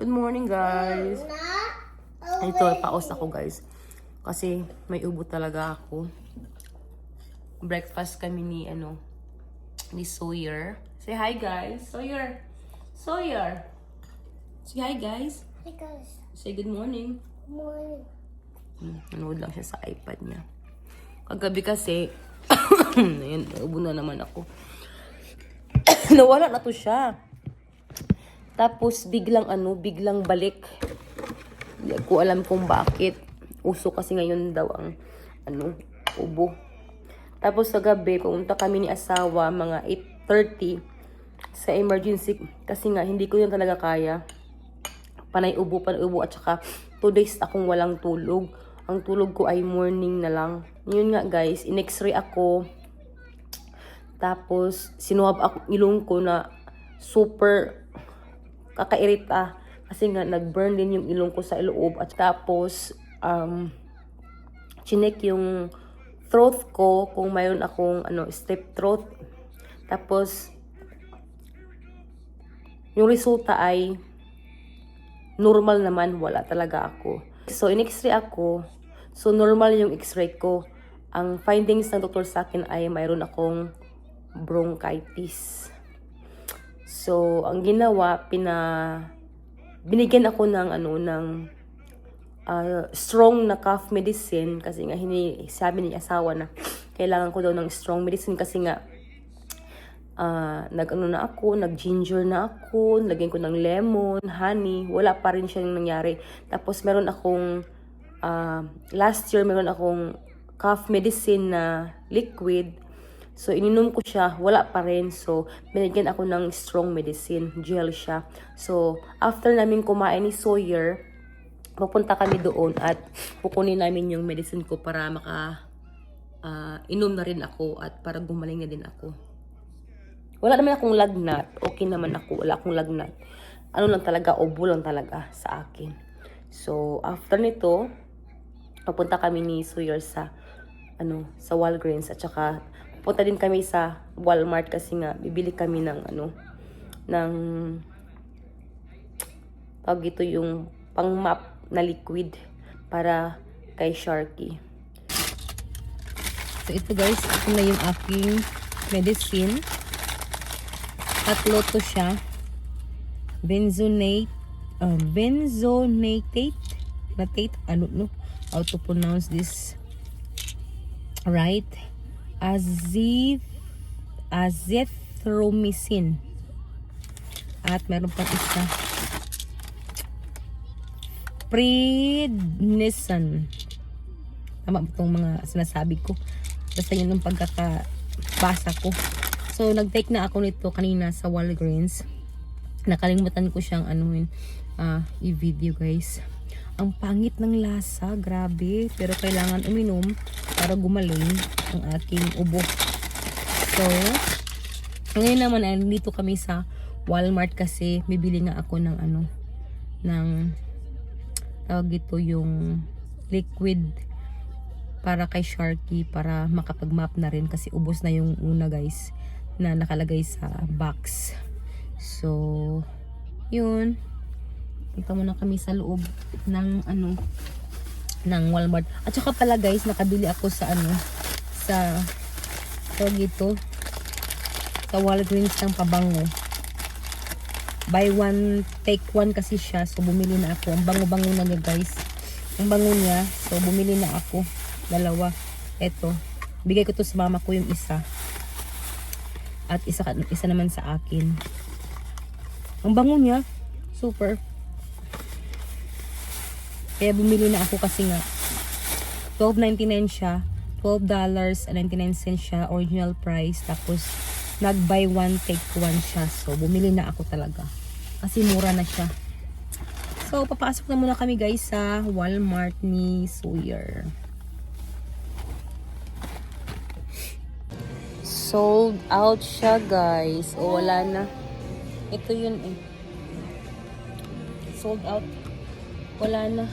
Good morning, guys. Ito, paus ako, guys. Kasi may ubo talaga ako. Breakfast kami ni, ni Sawyer. Say hi, guys. Sawyer. Sawyer. Say hi, guys. Hi guys. Say good morning. Morning. Nanood lang siya sa iPad niya. Kagabi kasi, ayun, ubo na naman ako. Nawala na to siya. Tapos biglang balik. Hindi ko alam kung bakit. Uso kasi ngayon daw ang ubo. Tapos sa gabi, pumunta kami ni asawa mga 8:30 sa emergency kasi nga hindi ko yun talaga kaya. Panay ubo at saka 2 days akong walang tulog. Ang tulog ko ay morning na lang. Yun nga guys, in-x-ray ako. Tapos sinuwab ako ilong ko na super kakairita kasi nga nag-burn din yung ilong ko sa loob at tapos chinek yung throat ko kung mayroon akong strep throat. Tapos yung resulta ay normal naman, wala talaga ako. So in-x-ray ako. So normal yung x-ray ko. Ang findings ng doktor sa akin ay mayroon akong bronchitis. So, ang ginawa, binigyan ako ng strong na cough medicine kasi nga sabi ni asawa na kailangan ko daw ng strong medicine kasi nga nag-ginger na ako, nilagyan ko ng lemon, honey, wala pa rin siyang nangyari. Tapos meron akong last year meron akong cough medicine na liquid. So, ininom ko siya, wala pa rin. So, binigyan ako ng strong medicine, gel siya. So, after namin kumain ni Sawyer, pupunta kami doon at kukunin namin yung medicine ko para inom na rin ako at para gumaling na din ako. Wala naman akong lagnat. Okay naman ako. Wala akong lagnat. Ano lang talaga, ubo lang talaga sa akin. So, after nito, pupunta kami ni Sawyer sa Walgreens at saka punta din kami sa Walmart kasi nga bibili kami ng tawag ito yung pang-map na liquid para kay Sharky. So ito guys, ito na yung aking medicine. Tatlo to siya. Benzonatate, I don't know how to pronounce this right. Azithromycin. At meron pang isa. Prednisone. Tama ba itong mga sinasabi ko? Basta yun ang pagkakabasa ko. So, nag-take na ako nito kanina sa Walgreens. Nakalimutan ko siyang i-video guys. Ang pangit ng lasa, grabe. Pero kailangan uminom para gumaling ang aking ubo. So, ngayon naman ay dito kami sa Walmart kasi bibili nga ako ng tawag ito yung liquid para kay Sharky para makapag-map na rin kasi ubos na yung una guys na nakalagay sa box. So, yun. Punta muna kami sa loob ng ng Walmart. At saka pala guys, nakabili ako sa tawag ito sa Walgreens ng pabango. Buy one, take one kasi siya. So, bumili na ako. Ang bango-bango na niya guys. Ang bango niya. So, bumili na ako. Dalawa. Eto. Bigay ko to sa mama ko yung isa. At isa naman sa akin. Ang bango niya. Super. Kaya bumili na ako kasi nga $12.99 siya. $12.99 siya. Original price. Tapos nag-buy one, take one siya. So, bumili na ako talaga. Kasi mura na siya. So, papasok na muna kami guys sa Walmart ni Sawyer. Sold out siya guys. O, wala na. Ito yun eh. Sold out. Wala na.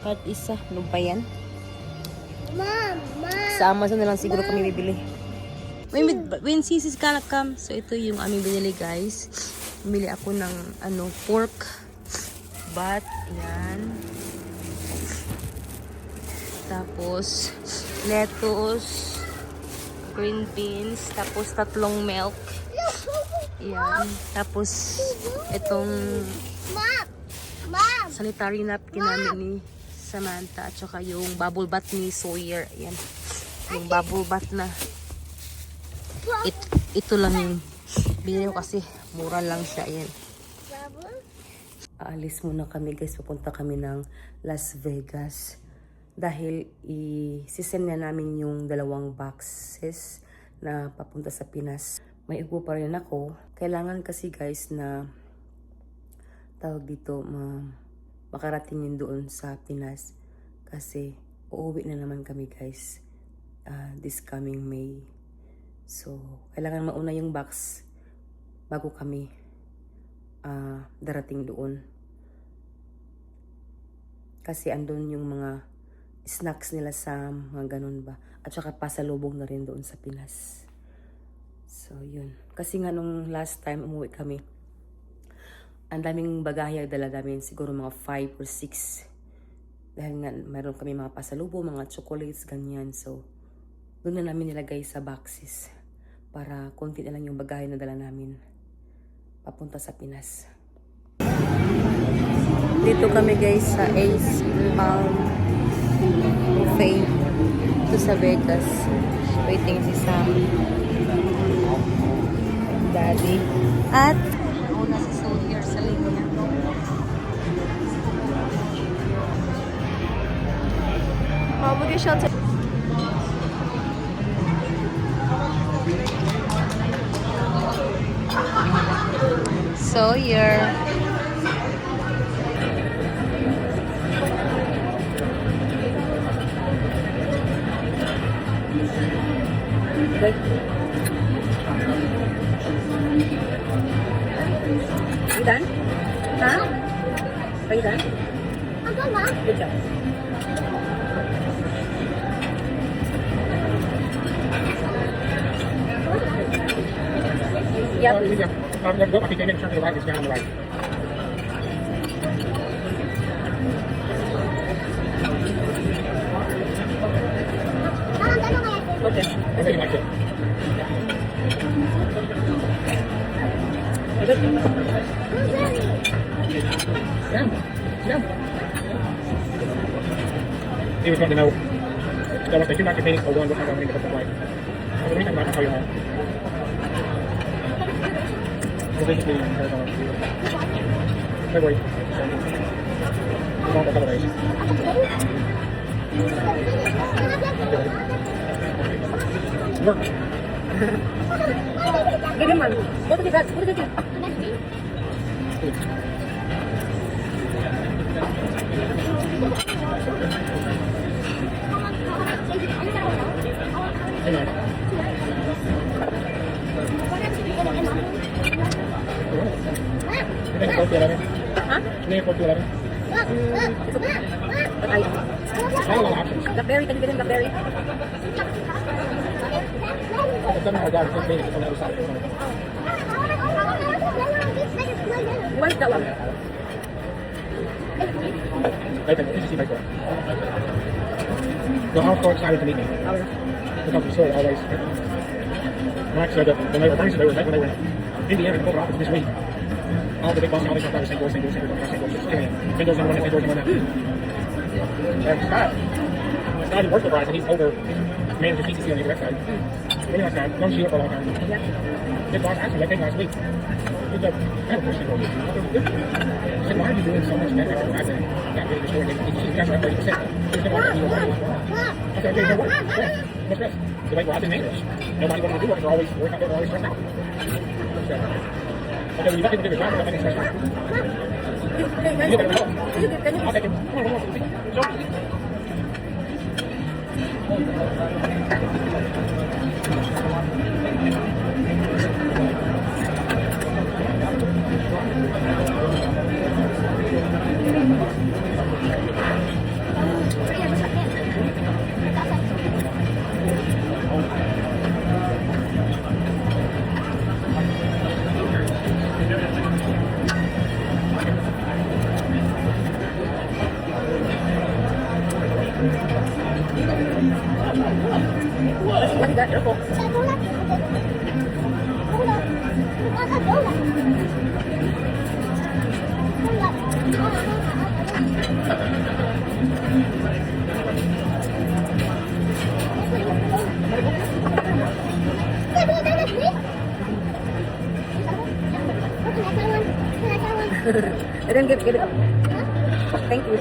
Kahit isa. Ano ba yan? Mom. Sa Amazon na lang siguro kami bibili. When Sisi's gonna come. So, ito yung aming binili guys. Bumili ako ng pork bat. Yan. Tapos, lettuce, green beans, tapos 3 milk. Yan. Tapos, itong Mom! Mom! sanitary napkin namin ni Samantha at saka yung bubble bath ni Sawyer. Ayan. Yung bubble bath na ito lang yung binili ko kasi mura lang siya. Ayan. Aalis muna kami guys. Pupunta kami ng Las Vegas. Dahil isisend na namin yung 2 boxes na papunta sa Pinas. May upo pa rin ako. Kailangan kasi guys na tawag dito makarating yun doon sa Pinas. Kasi uuwi na naman kami guys this coming May. So, kailangan mauna yung box bago kami darating doon. Kasi andun yung mga snacks nila sa mga ganun ba. At saka pasalubong na rin doon sa Pinas. So, yun. Kasi nga nung last time umuwi kami, ang daming bagahe ang dala namin. Siguro mga 5 or 6. Dahil nga mayroon kami mga pasalubong, mga chocolates, ganyan. So, doon na namin nilagay sa boxes. Para konti na lang yung bagahe na dala namin. Papunta sa Pinas. Dito kami guys sa Ace Palm Buffet. Ito sa Vegas. Waiting si Sam. Daddy. At una si Sawyer sa linya. Mom, look at Shelton. Sawyer. Are you done? Huh? Are you done? I'm done, Mom. Good job. Yeah, please. Go up, turn to the right, it's down on the right. Mom, I'm done on my Okay. I think that's it. Good. Down. Down. He was going to know. So if they do not contain or one, what I'm going to put the flight. So the reason I'm not how you are. So basically, February. We're going to a couple days. Work. Good naman. What did you got? What did you do? Hang on. You think it's 4 to 11? Huh? You think it's 4 to 11? But I I have a lot of options. Blackberry, can you get him Blackberry? It's something like that. It's just made it on the other side. You want that one? Right there. This is right there. The house so excited to meet me. Because we saw it always. Max said that when they were friends, when they were in Indiana, in the corporate office this week, all the big bosses always talk about St. Louis, St. Louis, St. Louis, St. Louis, St. Louis. St. Louis number one, St. Louis number one. And Scott worked for us, and he's older manager PCC on the direct side. Really nice guy. Known Sheila for a long time. His boss asked me that thing last week. He said, I have a question for you. I said, why are you doing so much better? I said, got rid of the store. She's got like 30%. She said, why are you doing I said, okay, no worries. Stress. No stress. They're like, well, I've been managed. Nobody wanted to do it. They're always working out there. They're always stressed out. So, okay, well, you got people to do their job. They're not getting stressed out. You get it. I'll take it. Come on, one more. Show me. Careful. Sa donut. Donut. Ah, donut. I don't get it. Thank you.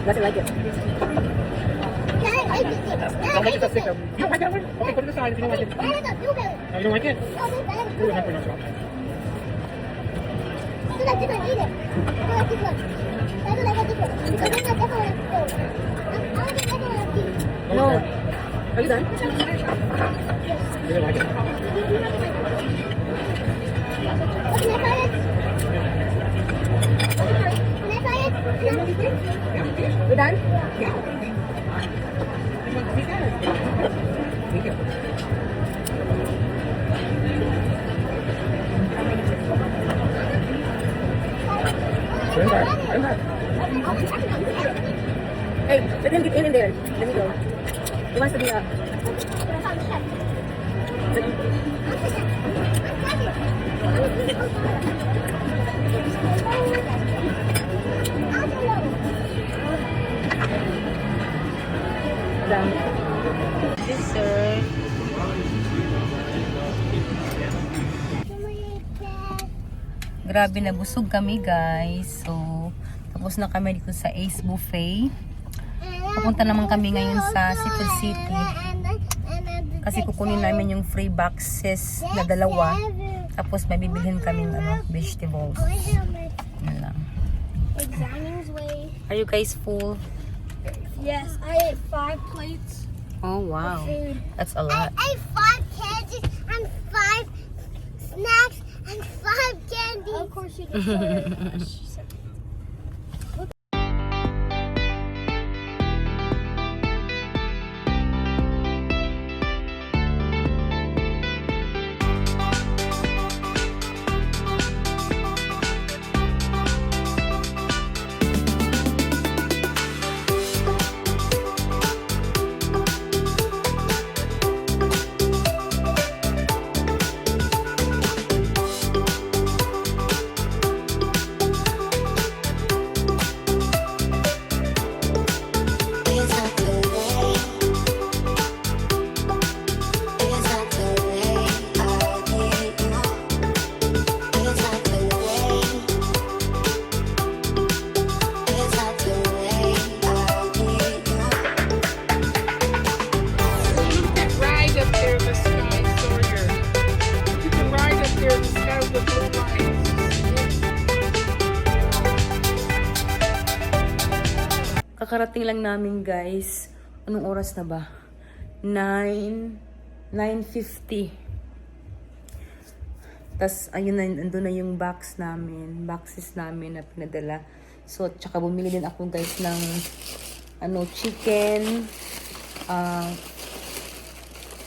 Doesn't like it. Don't make it so thick. You don't like that one? Okay, put it aside if you don't like it. No, you don't like it? Ooh, I'm not sure. No. Are you done? You don't like it. You done? Hey, let him get in there. Let me go. He wants to be up. Done. Dessert. Grabe, nabusog kami guys. So, tapos na kami dito sa Ace Buffet. Papunta naman kami ngayon sa Seafood City. Kasi kukunin namin yung free boxes na dalawa. Tapos may bibilhin kaming vegetables. Yun lang. Are you guys full? Yes, I ate 5 plates Oh wow. of food. That's a lot. I ate 5 candies and 5 snacks and 5 candies. Of course you did. Ride up there the Sky Sawyer. You can ride up there the Sky with the blue lights. Kakarating lang namin guys. Anong oras na ba? 9:50. Tas ayun na, andun na yung boxes namin na pinadala. So, tsaka bumili din ako guys ng chicken,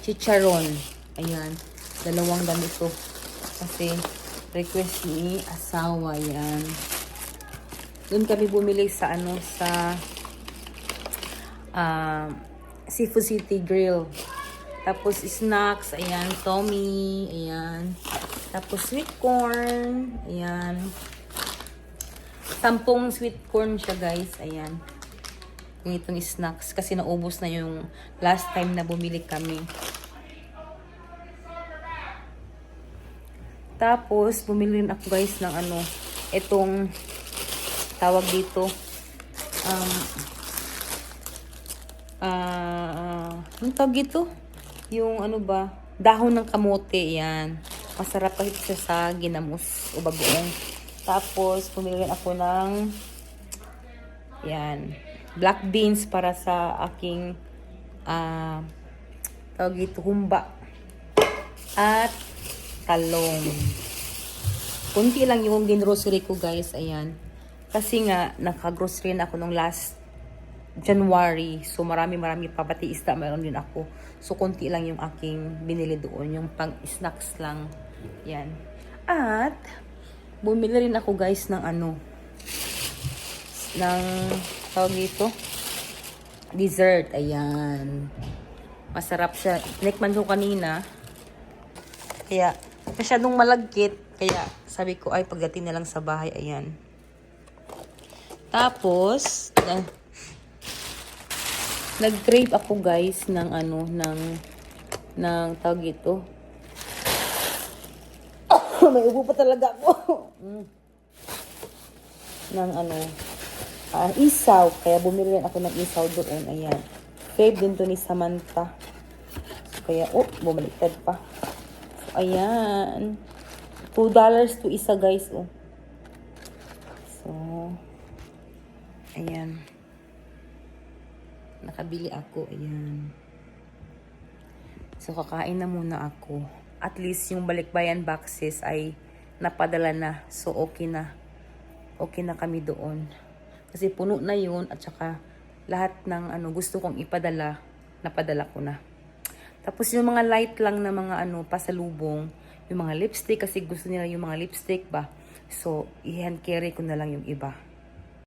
chicharon. Ayan, dalawang ganito. Kasi request ni asawa yan. Doon kami bumili sa Seafood City Grill. Tapos snacks, ayan, Tommy, ayan. Tapos sweet corn, ayan. 10 sweet corn siya guys, ayan. Yung itong snacks kasi naubos na yung last time na bumili kami. Tapos bumili rin ako guys ng itong tawag dito yung tawag dito yung dahon ng kamote, yan. Masarap pa ito sa ginamos o bagoong. Tapos bumili rin ako ng yan, black beans para sa aking tawag dito, humba. At talong. Kunti lang yung ginrocery ko, guys. Ayan. Kasi nga, naka-grocery na ako nung last January. So, marami pa. Pati isda, mayroon din ako. So, kunti lang yung aking binili doon. Yung pang-snacks lang. Yan. At, bumili rin ako, guys, ng tawag dito, dessert. Ayan. Masarap siya. Tikman ko kanina. Kaya, masyadong malagkit. Kaya, sabi ko, ay, pagdating na lang sa bahay. Ayan. Tapos, nag-crave ako, guys, ng tawag ito. May ubo pa talaga ako. Ng isaw. Kaya bumili rin ako ng isaw doon. Ayan. Crave din to ni Samantha. So, kaya, bumaliktad pa. So, ayan. $2 to isa, guys, So, ayan. Nakabili ako. Ayan. So, kakain na muna ako. At least, yung balikbayan boxes ay napadala na. So, okay na. Okay na kami doon. Kasi puno na yun. At saka, lahat ng gusto kong ipadala, napadala ko na. Tapos, yung mga light lang na mga pasalubong, yung mga lipstick, kasi gusto nila yung mga lipstick ba. So, i-hand carry ko na lang yung iba.